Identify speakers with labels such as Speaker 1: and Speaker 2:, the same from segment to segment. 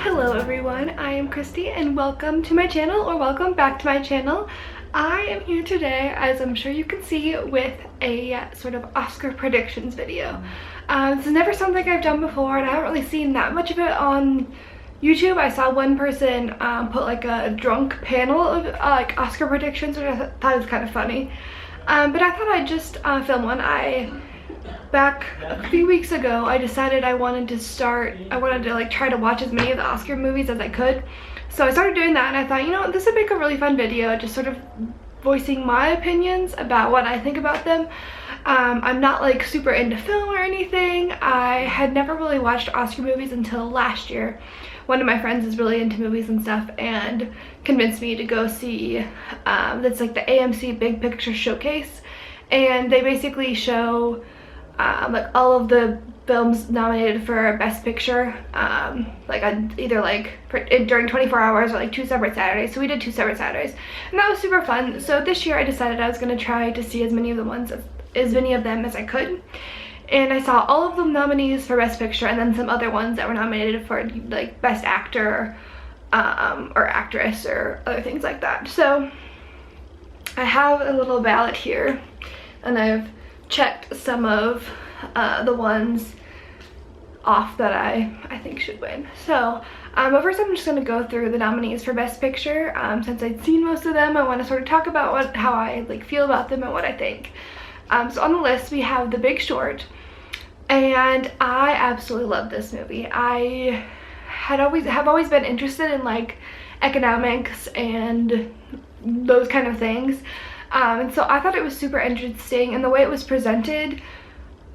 Speaker 1: Hello everyone, I am Christy and welcome to my channel, or welcome back to my channel. I am here today, as I'm sure you can see, with a sort of Oscar predictions video. This is never something I've done before and I haven't really seen that much of it on YouTube. I saw one person put like a drunk panel of like Oscar predictions, which I thought was kind of funny. But I thought I'd just film one. Back a few weeks ago, I decided I wanted to like try to watch as many of the Oscar movies as I could. So I started doing that and I thought, you know, this would make a really fun video, just sort of voicing my opinions about what I think about them. I'm not like super into film or anything. I had never really watched Oscar movies until last year. One of my friends is really into movies and stuff and convinced me to go see, that's like the AMC Big Picture Showcase. And they basically show like all of the films nominated for Best Picture, during 24 hours or like 2 separate Saturdays. So we did 2 separate Saturdays and that was super fun. So this year I decided I was going to try to see as many of them as I could, and I saw all of the nominees for Best Picture and then some other ones that were nominated for like Best Actor or Actress or other things like that. So I have a little ballot here and I've checked some of the ones off that I think should win. So but first I'm just going to go through the nominees for Best Picture. Since I'd seen most of them, I want to sort of talk about how I like feel about them and what I think. So on the list we have The Big Short, and I absolutely love this movie. I have always been interested in like economics and those kind of things. And so I thought it was super interesting, and the way it was presented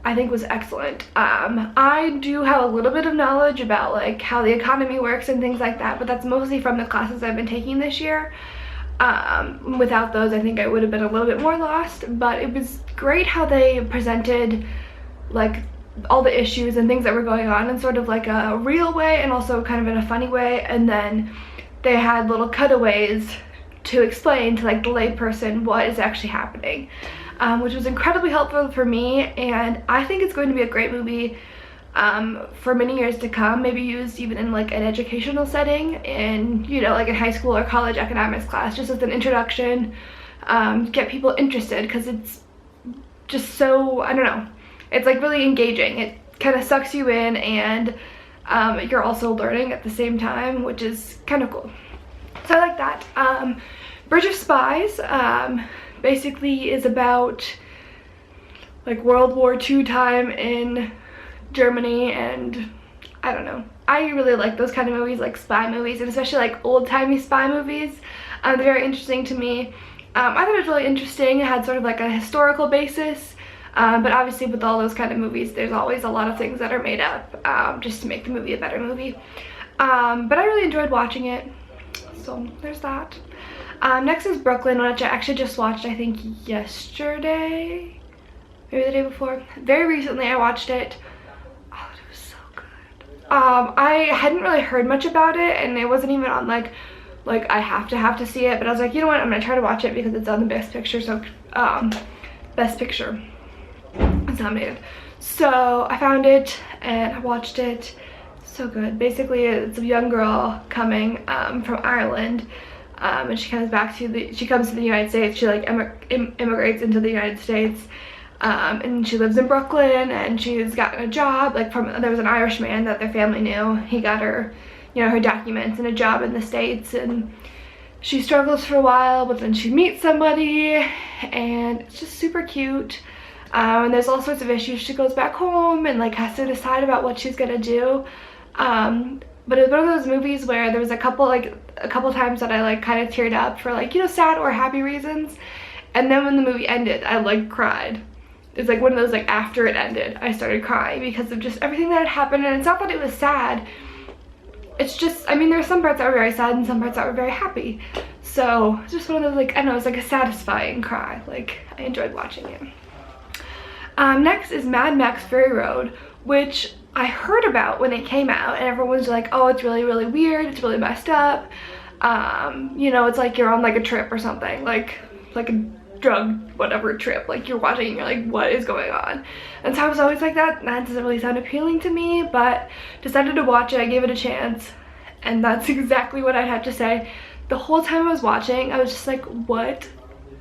Speaker 1: I think was excellent. I do have a little bit of knowledge about like how the economy works and things like that, but that's mostly from the classes I've been taking this year. Without those I think I would have been a little bit more lost, but it was great how they presented like all the issues and things that were going on in sort of like a real way and also kind of in a funny way, and then they had little cutaways to explain to like the layperson what is actually happening, which was incredibly helpful for me, and I think it's going to be a great movie for many years to come, maybe used even in like an educational setting, in, you know, like in high school or college economics class, just as an introduction, get people interested, because it's just so, I don't know, it's like really engaging. It kind of sucks you in, and you're also learning at the same time, which is kind of cool. So I like that. Bridge of Spies basically is about like World War II time in Germany, and I don't know. I really like those kind of movies, like spy movies, and especially like old-timey spy movies. They're very interesting to me. I thought it was really interesting. It had sort of like a historical basis, but obviously with all those kind of movies there's always a lot of things that are made up just to make the movie a better movie. But I really enjoyed watching it. So there's that. Next is Brooklyn, which I actually just watched, I think yesterday, maybe the day before. Very recently I watched it. Oh, it was so good. I hadn't really heard much about it, and it wasn't even on like I have to see it, but I was like, you know what, I'm gonna try to watch it because it's on the Best Picture, so Best Picture is nominated. So I found it and I watched it. So good. Basically it's a young girl coming from Ireland, and she comes to the United States. She like immigrates into the United States, and she lives in Brooklyn, and she's gotten a job like there was an Irish man that their family knew. He got her, you know, her documents and a job in the States, and she struggles for a while, but then she meets somebody and it's just super cute. And there's all sorts of issues. She goes back home and like has to decide about what she's gonna do. But it was one of those movies where there was a couple times that I like kind of teared up for like, you know, sad or happy reasons, and then when the movie ended I like cried. It's like one of those, like after it ended I started crying because of just everything that had happened. And it's not that it was sad, it's just, I mean, there were some parts that were very sad and some parts that were very happy. So it's just one of those, like, I don't know, it's like a satisfying cry. Like, I enjoyed watching it. Next is Mad Max Fury Road, which I heard about when it came out, and everyone's like, oh, it's really, really weird, it's really messed up. You know, it's like you're on like a trip or something, like a drug whatever trip. Like you're watching and you're like, what is going on? And so I was always like, that doesn't really sound appealing to me, but decided to watch it. I gave it a chance, and that's exactly what I had to say. The whole time I was watching, I was just like, what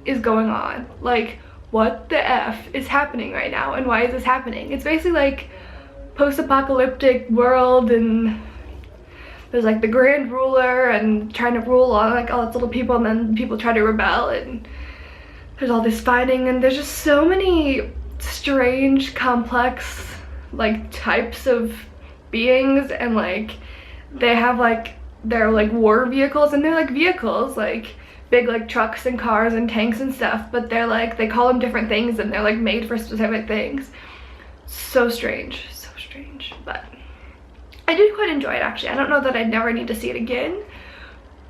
Speaker 1: is going on? Like, what the F is happening right now, and why is this happening? It's basically like post-apocalyptic world, and there's like the grand ruler and trying to rule on like all its little people, and then people try to rebel, and there's all this fighting, and there's just so many strange, complex like types of beings, and like they have like they're like war vehicles, and they're like vehicles like big like trucks and cars and tanks and stuff, but they're like, they call them different things, and they're like made for specific things. So strange, but I did quite enjoy it actually. I don't know that I'd never need to see it again,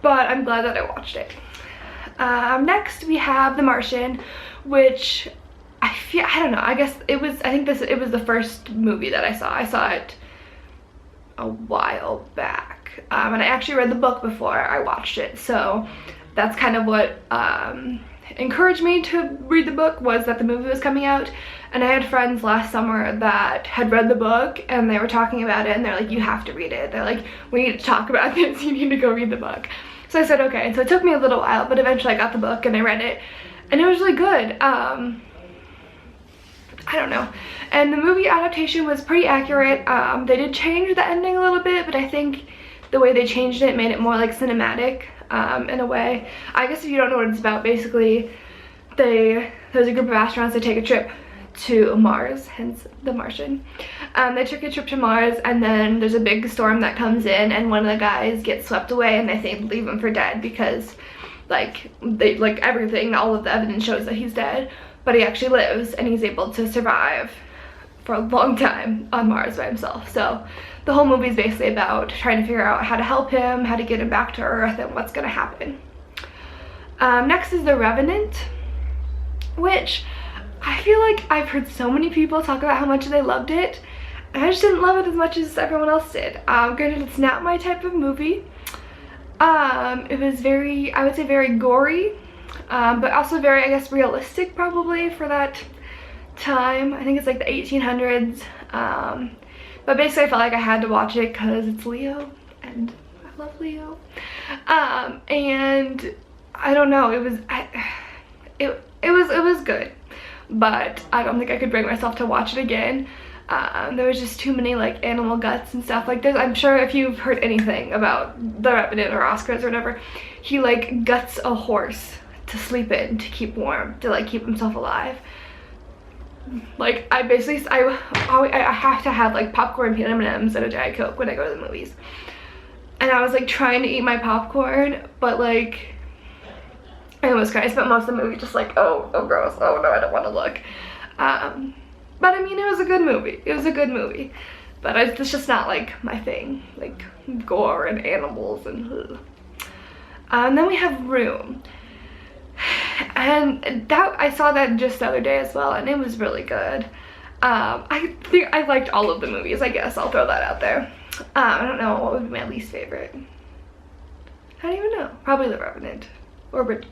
Speaker 1: but I'm glad that I watched it. Next we have The Martian, which I don't know, I guess it was, it was the first movie that I saw. I saw it a while back, and I actually read the book before I watched it, so that's kind of what encouraged me to read the book, was that the movie was coming out. And I had friends last summer that had read the book, and they were talking about it, and they're like, you have to read it. They're like, we need to talk about this, you need to go read the book. So I said okay, and so it took me a little while, but eventually I got the book and I read it, and it was really good. I don't know, and the movie adaptation was pretty accurate. They did change the ending a little bit, but I think the way they changed it made it more like cinematic in a way. I guess if you don't know what it's about, basically there's a group of astronauts that take a trip to Mars, hence The Martian. They took a trip to Mars, and then there's a big storm that comes in, and one of the guys gets swept away, and they think leave him for dead because like everything, all of the evidence shows that he's dead, but he actually lives, and he's able to survive for a long time on Mars by himself. So the whole movie is basically about trying to figure out how to help him, how to get him back to Earth, and what's gonna happen. Next is The Revenant, which I feel like I've heard so many people talk about how much they loved it, and I just didn't love it as much as everyone else did. Granted, it's not my type of movie. It was very, I would say very gory, but also very, I guess, realistic probably for that time. I think it's like the 1800s. But basically I felt like I had to watch it because it's Leo, and I love Leo. And I don't know, it was good, but I don't think I could bring myself to watch it again. There was just too many like animal guts and stuff. Like I'm sure if you've heard anything about The Revenant or Oscars or whatever, he like guts a horse to sleep in to keep warm, to like keep himself alive. Like I have to have like popcorn, peanut M&Ms, and a Diet Coke when I go to the movies. And I was like trying to eat my popcorn, but like I almost cried. I spent most of the movie just like, oh gross, oh no, I don't want to look. But I mean, it was a good movie. It was a good movie, but it's just not like my thing, like gore and animals and ugh. Then we have Room, and that I saw that just the other day as well, and it was really good. I think I liked all of the movies, I guess. I'll throw that out there. I don't know what would be my least favorite. I don't even know. Probably The Revenant or Bridge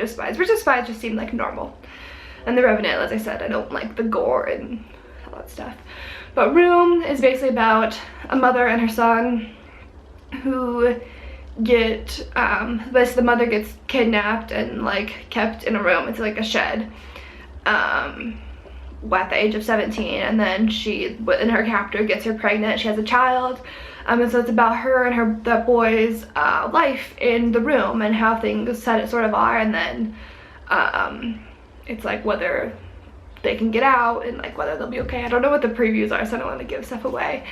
Speaker 1: of Spies. Bridge of Spies just seemed like normal. And The Revenant, as I said, I don't like the gore and all that stuff. But Room is basically about a mother and her son who get, the mother gets kidnapped and like kept in a room. It's like a shed at the age of 17, and then her captor gets her pregnant. She has a child, and so it's about her and that boy's life in the room and how things sort of are, and then it's like whether they can get out and like whether they'll be okay. I don't know what the previews are, so I don't want to give stuff away.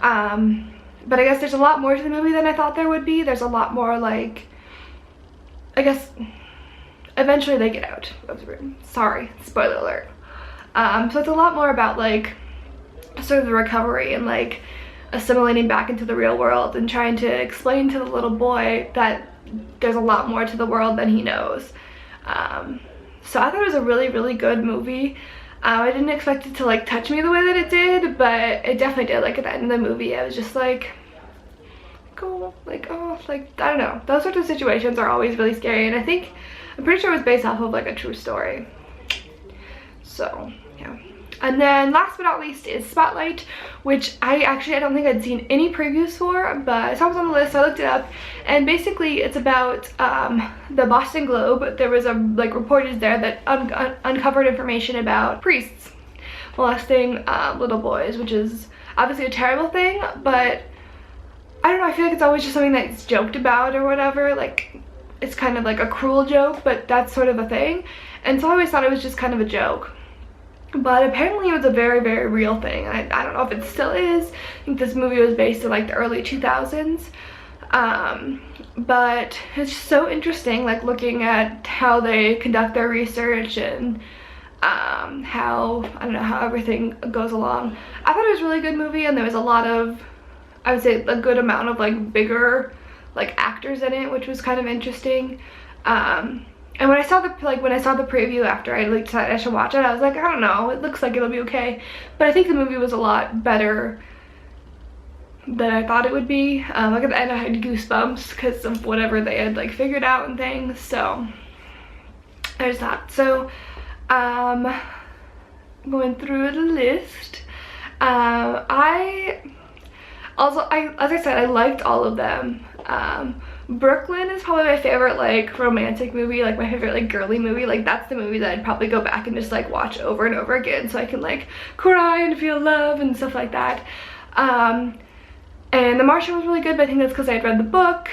Speaker 1: But I guess there's a lot more to the movie than I thought there would be. There's a lot more, like, I guess eventually they get out of the room. Sorry, spoiler alert. So it's a lot more about like sort of the recovery and like assimilating back into the real world and trying to explain to the little boy that there's a lot more to the world than he knows. So I thought it was a really, really good movie. I didn't expect it to like touch me the way that it did, but it definitely did. Like at the end of the movie, I was just like, cool, like, oh, like, I don't know. Those sorts of situations are always really scary, and I think I'm pretty sure it was based off of like a true story. So yeah. And then last but not least is Spotlight, which I don't think I'd seen any previews for, but I saw it was on the list, so I looked it up. And basically it's about the Boston Globe. There was a reporters there that uncovered information about priests molesting little boys, which is obviously a terrible thing, but I don't know, I feel like it's always just something that's joked about or whatever. Like, it's kind of like a cruel joke, but that's sort of a thing. And so I always thought it was just kind of a joke. But apparently it was a very, very real thing. I don't know if it still is. I think this movie was based in like the early 2000s. But it's just so interesting, like looking at how they conduct their research and how, I don't know, how everything goes along. I thought it was a really good movie, and there was a lot of, I would say, a good amount of like bigger like actors in it, which was kind of interesting. And when I saw the preview after I decided I should watch it, I was like, I don't know, it looks like it'll be okay. But I think the movie was a lot better than I thought it would be. Like at the end I had goosebumps because of whatever they had like figured out and things. So there's that. So going through the list, as I said, I liked all of them. Brooklyn is probably my favorite like romantic movie, like my favorite like girly movie. Like that's the movie that I'd probably go back and just like watch over and over again so I can like cry and feel love and stuff like that. And The Martian was really good, but I think that's because I had read the book.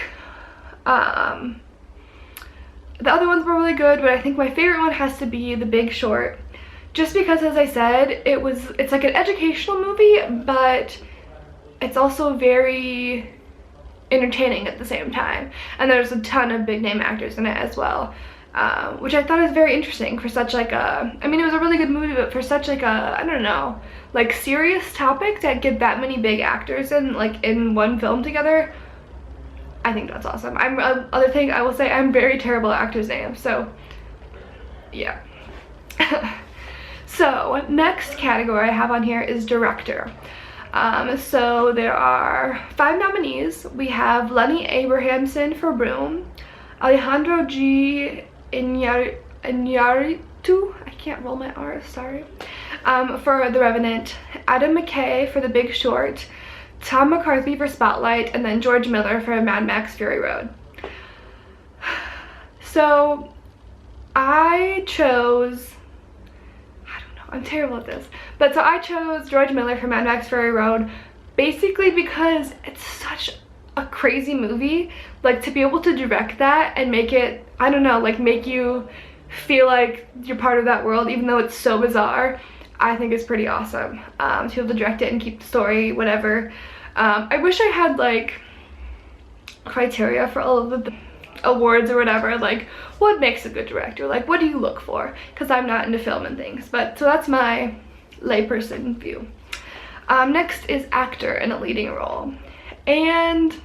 Speaker 1: The other ones were really good, but I think my favorite one has to be The Big Short, just because, as I said, it's like an educational movie, but it's also very entertaining at the same time, and there's a ton of big name actors in it as well, which I thought was very interesting for such like a, I mean, it was a really good movie, but for such like a, I don't know, like serious topic to get that many big actors in like in one film together, I think that's awesome. Other thing I will say, I'm very terrible at actors' names, so yeah. So next category I have on here is director. So there are 5 nominees. We have Lenny Abrahamson for Broom, Alejandro G. Iñárritu, I can't roll my R's, sorry, for The Revenant, Adam McKay for The Big Short, Tom McCarthy for Spotlight, and then George Miller for Mad Max Fury Road. So I chose, I'm terrible at this, but so I chose George Miller for Mad Max Fury Road basically because it's such a crazy movie. Like, to be able to direct that and make it, I don't know, like make you feel like you're part of that world even though it's so bizarre, I think is pretty awesome. To be able to direct it and keep the story, whatever. I wish I had like criteria for all of the awards or whatever, like what makes a good director, like what do you look for, because I'm not into film and things, but so that's my layperson view. Next is actor in a leading role, and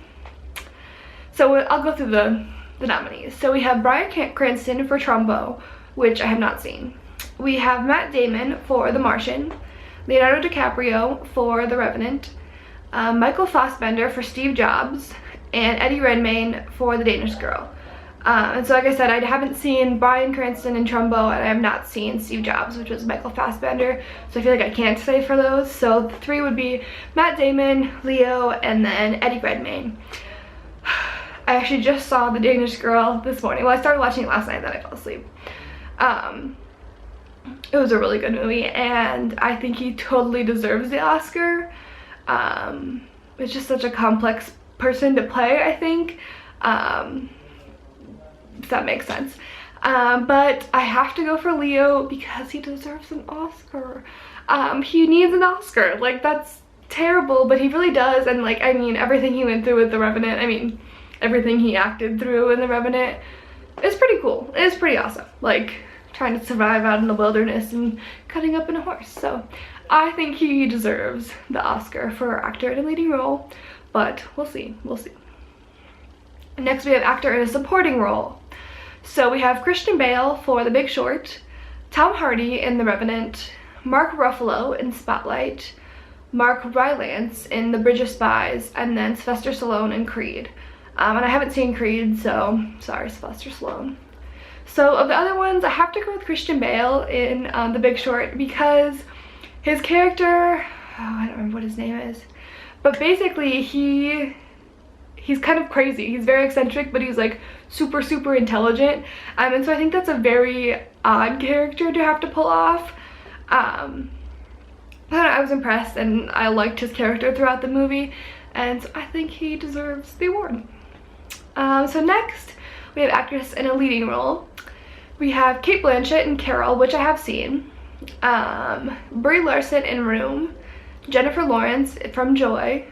Speaker 1: so I'll go through the nominees. So we have Bryan Cranston for Trumbo, which I have not seen. We have Matt Damon for The Martian, Leonardo DiCaprio for The Revenant, Michael Fassbender for Steve Jobs, and Eddie Redmayne for The Danish Girl. And so like I said, I haven't seen Bryan Cranston in Trumbo, and I have not seen Steve Jobs, which was Michael Fassbender, so I feel like I can't say for those. So the 3 would be Matt Damon, Leo, and then Eddie Redmayne. I actually just saw The Danish Girl this morning. Well, I started watching it last night, then I fell asleep. It was a really good movie, and I think he totally deserves the Oscar. It's just such a complex person to play, I think, if that makes sense. But I have to go for Leo because he deserves an Oscar. He needs an Oscar. Like, that's terrible, but he really does. And like, I mean, everything he went through with The Revenant, I mean, everything he acted through in The Revenant is pretty cool. It's pretty awesome, like trying to survive out in the wilderness and cutting up in a horse. So I think he deserves the Oscar for actor in a leading role, but we'll see, we'll see. Next we have actor in a supporting role. So we have Christian Bale for The Big Short, Tom Hardy in The Revenant, Mark Ruffalo in Spotlight, Mark Rylance in The Bridge of Spies, and then Sylvester Stallone in Creed. And I haven't seen Creed, so sorry, Sylvester Stallone. So of the other ones, I have to go with Christian Bale in The Big Short, because his character, I don't remember what his name is, but basically he's kind of crazy. He's very eccentric, but he's like super intelligent, and so I think that's a very odd character to have to pull off. I don't know, I was impressed and I liked his character throughout the movie, and so I think he deserves the award. So next we have actress in a leading role. We have Cate Blanchett in Carol, which I have seen, Brie Larson in Room, Jennifer Lawrence from Joy,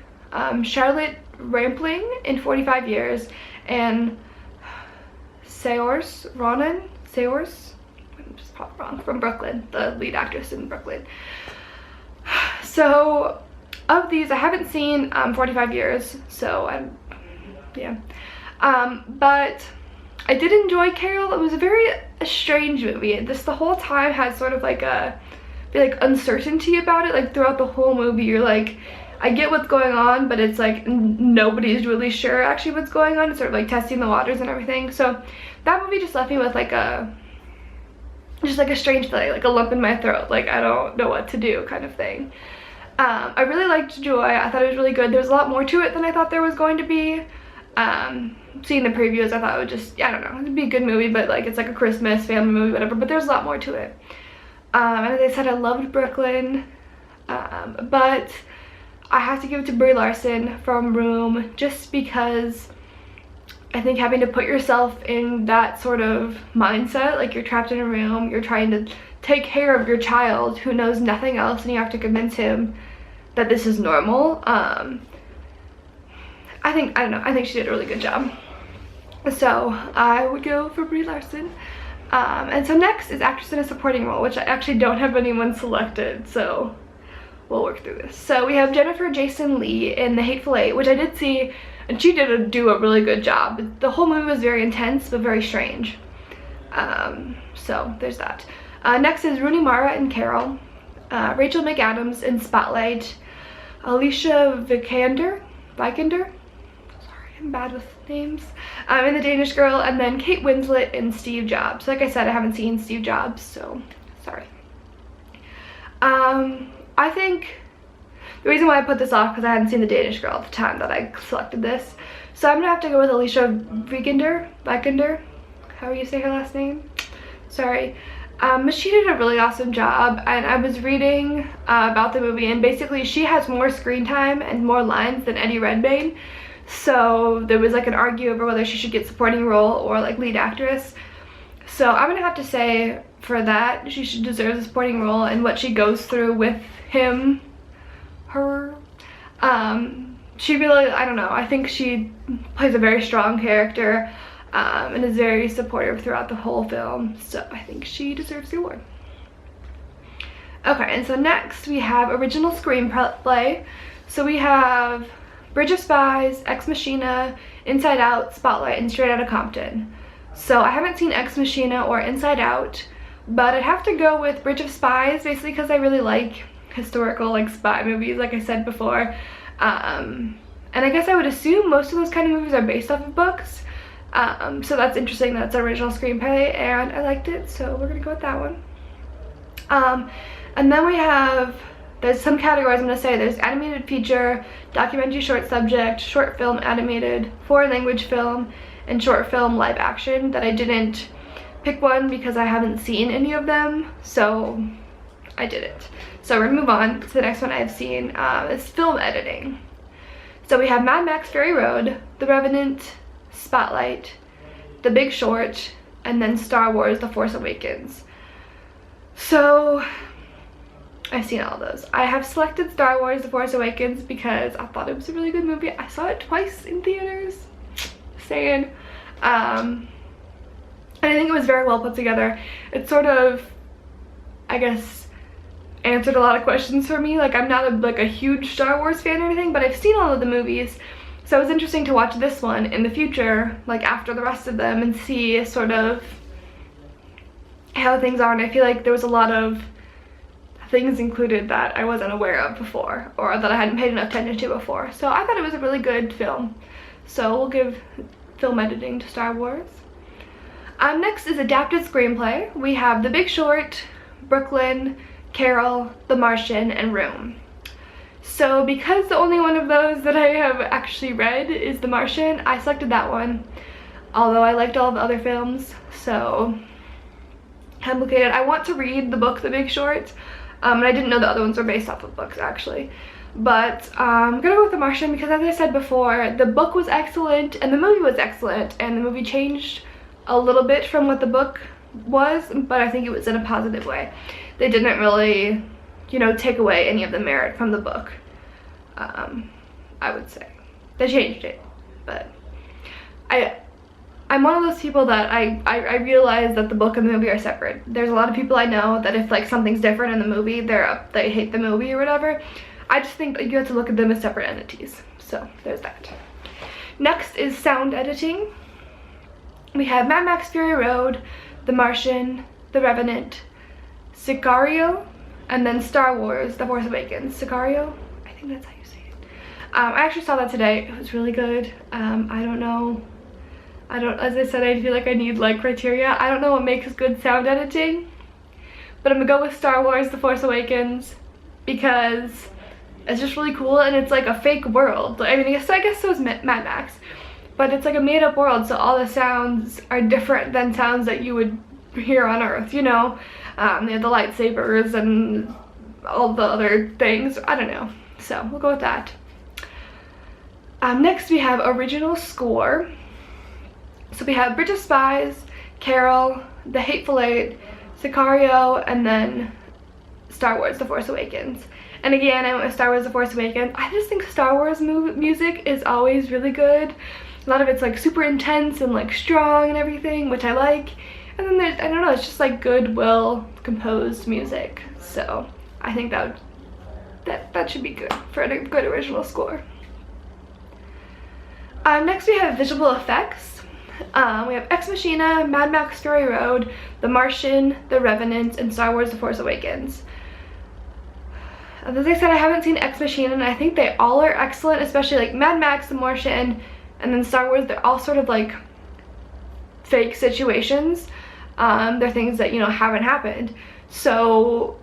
Speaker 1: Charlotte Rampling in 45 Years, and Saoirse Ronan, I'm just probably wrong, from Brooklyn, the lead actress in Brooklyn. So of these, I haven't seen 45 Years, so but I did enjoy Carol. It was a very strange movie. This the whole time has sort of like a uncertainty about it. Like throughout the whole movie, you're like, I get what's going on, but it's like nobody's really sure actually what's going on. It's sort of like testing the waters and everything. So that movie just left me with like a strange feeling, like a lump in my throat, like I don't know what to do kind of thing. I really liked Joy. I thought it was really good. There was a lot more to it than I thought there was going to be. Seeing the previews, I thought it would just, I don't know, it'd be a good movie, but like it's like a Christmas family movie, whatever, but there's a lot more to it. And as I said, I loved Brooklyn, but I have to give it to Brie Larson from Room, just because I think having to put yourself in that sort of mindset, like you're trapped in a room, you're trying to take care of your child who knows nothing else, and you have to convince him that this is normal. I think she did a really good job. So I would go for Brie Larson. And so next is actress in a supporting role, which I actually don't have anyone selected, so we'll work through this. So we have Jennifer Jason Leigh in The Hateful Eight, which I did see, and she did do a really good job. The whole movie was very intense, but very strange. So there's that. Next is Rooney Mara in Carol, Rachel McAdams in Spotlight, Alicia Vikander, I'm bad with names, in The Danish Girl, and then Kate Winslet in Steve Jobs. Like I said, I haven't seen Steve Jobs, so sorry. I think the reason why I put this off because I hadn't seen The Danish Girl at the time that I selected this. So I'm gonna have to go with Alicia Vikander, how do you say her last name? Sorry. But she did a really awesome job, and I was reading about the movie, and basically she has more screen time and more lines than Eddie Redmayne. So there was like an argue over whether she should get supporting role or like lead actress. So I'm gonna have to say for that she should deserve the supporting role, and what she goes through with him, she really, I don't know, I think she plays a very strong character, and is very supportive throughout the whole film, so I think she deserves the award. Okay, and so next we have original screenplay. So we have Bridge of Spies, Ex Machina, Inside Out, Spotlight, and Straight Outta Compton. So I haven't seen Ex Machina or Inside Out, but I'd have to go with Bridge of Spies, basically because I really like historical like spy movies, like I said before. And I guess I would assume most of those kind of movies are based off of books. So that's interesting that it's an original screenplay, and I liked it, so we're gonna go with that one. And then we have, there's some categories I'm gonna say. There's animated feature, documentary short subject, short film animated, foreign language film, and short film live action, that I didn't pick one because I haven't seen any of them, so I didn't. So we're gonna move on to the next one I've seen. Is film editing. So we have Mad Max Fury Road, The Revenant, Spotlight, The Big Short, and then Star Wars The Force Awakens. So I've seen all of those. I have selected Star Wars The Force Awakens because I thought it was a really good movie. I saw it twice in theaters. Saying. And I think it was very well put together. It sort of, I guess, answered a lot of questions for me. Like, I'm not a huge Star Wars fan or anything, but I've seen all of the movies. So it was interesting to watch this one in the future, like after the rest of them, and see sort of how things are. And I feel like there was a lot of things included that I wasn't aware of before, or that I hadn't paid enough attention to before. So I thought it was a really good film. So we'll give film editing to Star Wars. Next is adapted screenplay. We have The Big Short, Brooklyn, Carol, The Martian, and Room. So because the only one of those that I have actually read is The Martian, I selected that one. Although I liked all the other films, so complicated. I want to read the book The Big Short, and I didn't know the other ones were based off of books actually. But I'm gonna go with The Martian because, as I said before, the book was excellent and the movie was excellent, and the movie changed a little bit from what the book was, but I think it was in a positive way. They didn't really, you know, take away any of the merit from the book. I would say they changed it, but I'm one of those people that I realize that the book and the movie are separate. There's a lot of people I know that if like something's different in the movie, they hate the movie or whatever. I just think that you have to look at them as separate entities. So there's that. Next is sound editing. We have Mad Max Fury Road, The Martian, The Revenant, Sicario, and then Star Wars The Force Awakens. Sicario? I think that's how you say it. I actually saw that today. It was really good. I don't know. As I said, I feel like I need like criteria. I don't know what makes good sound editing, but I'm gonna go with Star Wars The Force Awakens because it's just really cool, and it's like a fake world. I mean, I guess so is Mad Max, but it's like a made-up world, so all the sounds are different than sounds that you would hear on Earth, you know? They have the lightsabers and all the other things. I don't know, so we'll go with that. Next we have original score. So we have Bridge of Spies, Carol, The Hateful Eight, Sicario, and then Star Wars The Force Awakens. And again, I went with Star Wars The Force Awakens. I just think Star Wars music is always really good. A lot of it's like super intense and like strong and everything, which I like. And then there's, I don't know, it's just like good, well composed music. So I think that should be good for a good original score. Next we have visual effects. We have Ex Machina, Mad Max Fury Road, The Martian, The Revenant, and Star Wars The Force Awakens. As I said, I haven't seen Ex Machina, and I think they all are excellent, especially like Mad Max, The Martian, and then Star Wars. They're all sort of like fake situations. They're things that, you know, haven't happened. So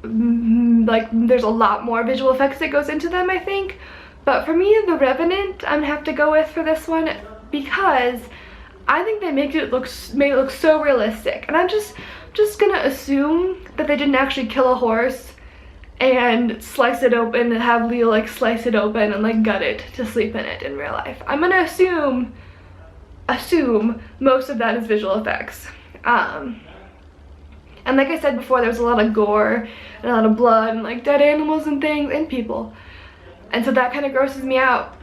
Speaker 1: like there's a lot more visual effects that goes into them, I think. But for me, The Revenant, I'm gonna have to go with for this one because I think they made it look so realistic, and I'm just gonna assume that they didn't actually kill a horse and slice it open and have Leo like slice it open and like gut it to sleep in it in real life. I'm gonna assume most of that is visual effects. And like I said before, there's a lot of gore and a lot of blood and like dead animals and things and people, and so that kind of grosses me out.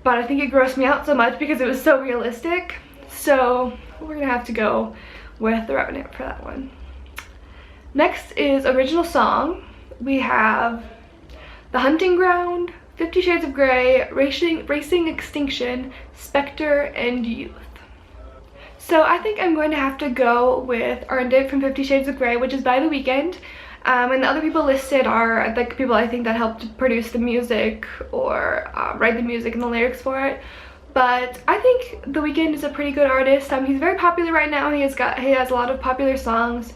Speaker 1: But I think it grossed me out so much because it was so realistic. So we're gonna have to go with The Revenant for that one. Next is original song. We have The Hunting Ground, 50 Shades of Grey, Racing Extinction, Spectre, and Youth. So I think I'm going to have to go with Earned It from 50 Shades of Grey, which is by The Weeknd. And the other people listed are like people I think that helped produce the music or write the music and the lyrics for it. But I think The Weeknd is a pretty good artist. He's very popular right now. He has a lot of popular songs.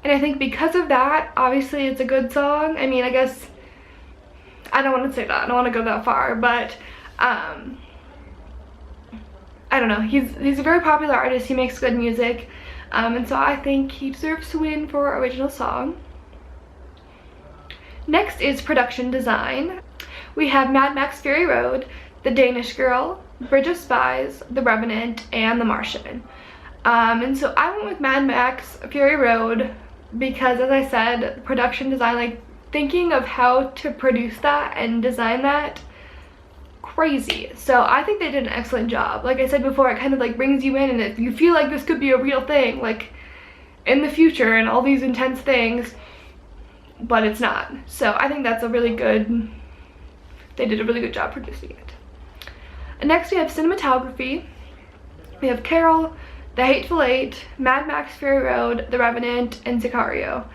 Speaker 1: And I think because of that, obviously it's a good song. I mean, I guess, I don't want to say that. I don't want to go that far, but I don't know. He's a very popular artist. He makes good music. And so I think he deserves to win for original song. Next is production design. We have Mad Max Fury Road, The Danish Girl, Bridge of Spies, The Revenant, and The Martian. And so I went with Mad Max Fury Road because, as I said, production design, like thinking of how to produce that and design that, crazy. So I think they did an excellent job. Like I said before, it kind of like brings you in, and if you feel like this could be a real thing, like in the future and all these intense things, but it's not. So I think that's a really good, they did a really good job producing it. And next we have cinematography. We have Carol, The Hateful Eight, Mad Max Fury Road, The Revenant, and Sicario.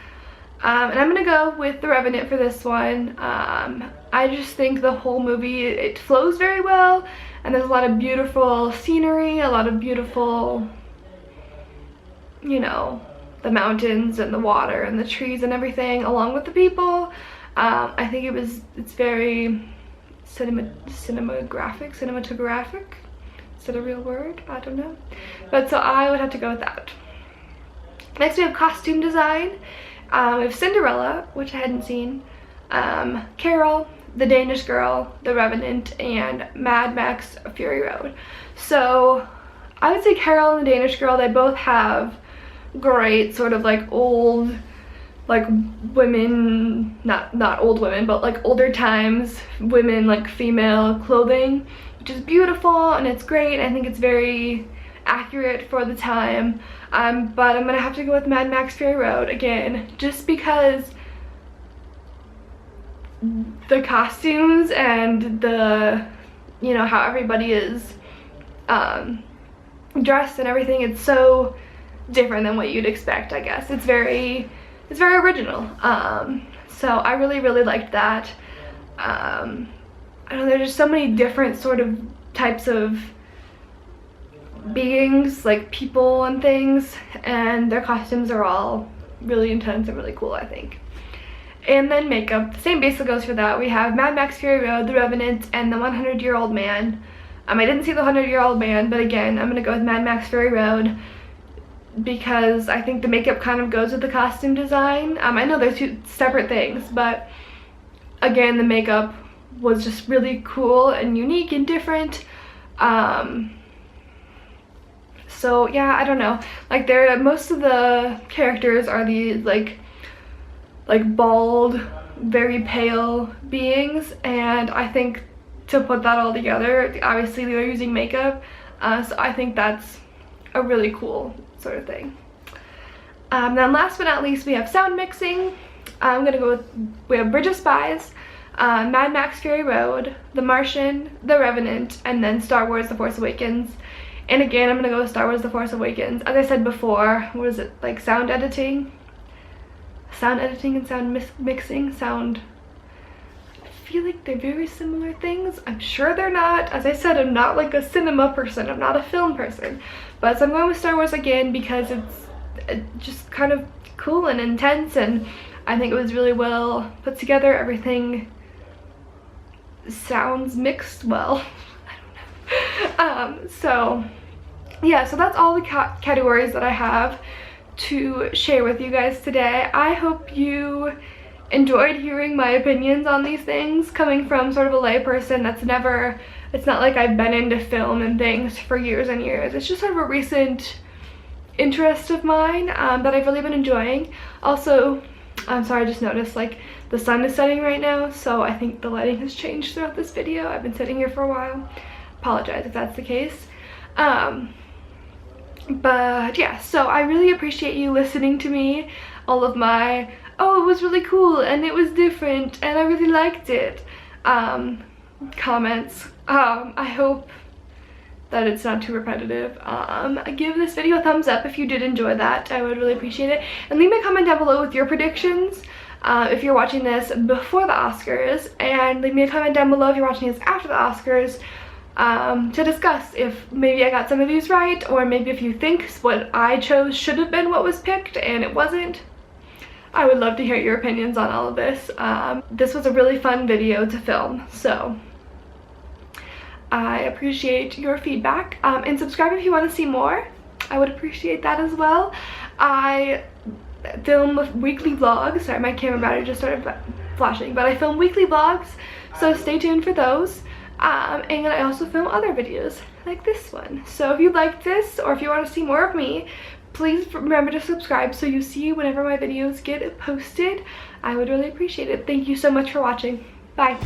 Speaker 1: And I'm gonna go with The Revenant for this one. I just think the whole movie, it flows very well, and there's a lot of beautiful scenery, a lot of beautiful you know, the mountains and the water and the trees and everything along with the people. I think it's very cinematographic. Is that a real word? I don't know. But so I would have to go with that. Next we have costume design. We have Cinderella, which I hadn't seen, Carol, the Danish Girl, the Revenant, and Mad Max Fury Road. So I would say Carol and the Danish Girl, they both have great sort of like old, like women, not old women, but like older times women, like female clothing, which is beautiful and it's great. I think it's very accurate for the time. But I'm gonna have to go with Mad Max Fury Road again, just because the costumes and the, you know, how everybody is dressed and everything, it's so different than what you'd expect, I guess. It's very original. So I really liked that. I don't know, there's just so many different sort of types of beings, like people and things, and their costumes are all really intense and really cool, I think. And then makeup, the same basic goes for that. We have Mad Max Fury Road, the Revenant, and the 100-Year-Old Man. I didn't see the 100-Year-Old Man, but again, I'm gonna go with Mad Max Fury Road because I think the makeup kind of goes with the costume design. I know they're two separate things, but again, the makeup was just really cool and unique and different. So yeah, I don't know. Like most of the characters are these like bald, very pale beings, and I think to put that all together, obviously they're using makeup, so I think that's a really cool sort of thing. Then last but not least, we have sound mixing. I'm gonna go with, we have Bridge of Spies, Mad Max Fury Road, The Martian, The Revenant, and then Star Wars The Force Awakens. And again, I'm gonna go with Star Wars The Force Awakens. As I said before, what is it, like sound editing and sound mixing, I feel like they're very similar things. I'm sure they're not. As I said, I'm not like a cinema person, I'm not a film person, but so I'm going with Star Wars again because it's just kind of cool and intense, and I think it was really well put together. Everything sounds mixed well. I don't know. So yeah, so that's all the categories that I have to share with you guys today. I hope you enjoyed hearing my opinions on these things, coming from sort of a layperson that's never, it's not like I've been into film and things for years and years. It's just sort of a recent interest of mine that I've really been enjoying. Also, I'm sorry, I just noticed like the sun is setting right now, so I think the lighting has changed throughout this video. I've been sitting here for a while. Apologize if that's the case. But yeah, so I really appreciate you listening to me, all of my, oh, it was really cool and it was different and I really liked it comments. I hope that it's not too repetitive. Give this video a thumbs up if you did enjoy that. I would really appreciate it, and leave me a comment down below with your predictions if you're watching this before the Oscars, and leave me a comment down below if you're watching this after the Oscars, to discuss if maybe I got some of these right, or maybe if you think what I chose should have been what was picked and it wasn't. I would love to hear your opinions on all of this. This was a really fun video to film, so I appreciate your feedback. And subscribe if you want to see more. I would appreciate that as well. I film weekly vlogs. Sorry, my camera battery just started flashing, but I film weekly vlogs, so stay tuned for those. And I also film other videos like this one. So if you like this, or if you want to see more of me, please remember to subscribe so you see whenever my videos get posted. I would really appreciate it. Thank you so much for watching. Bye.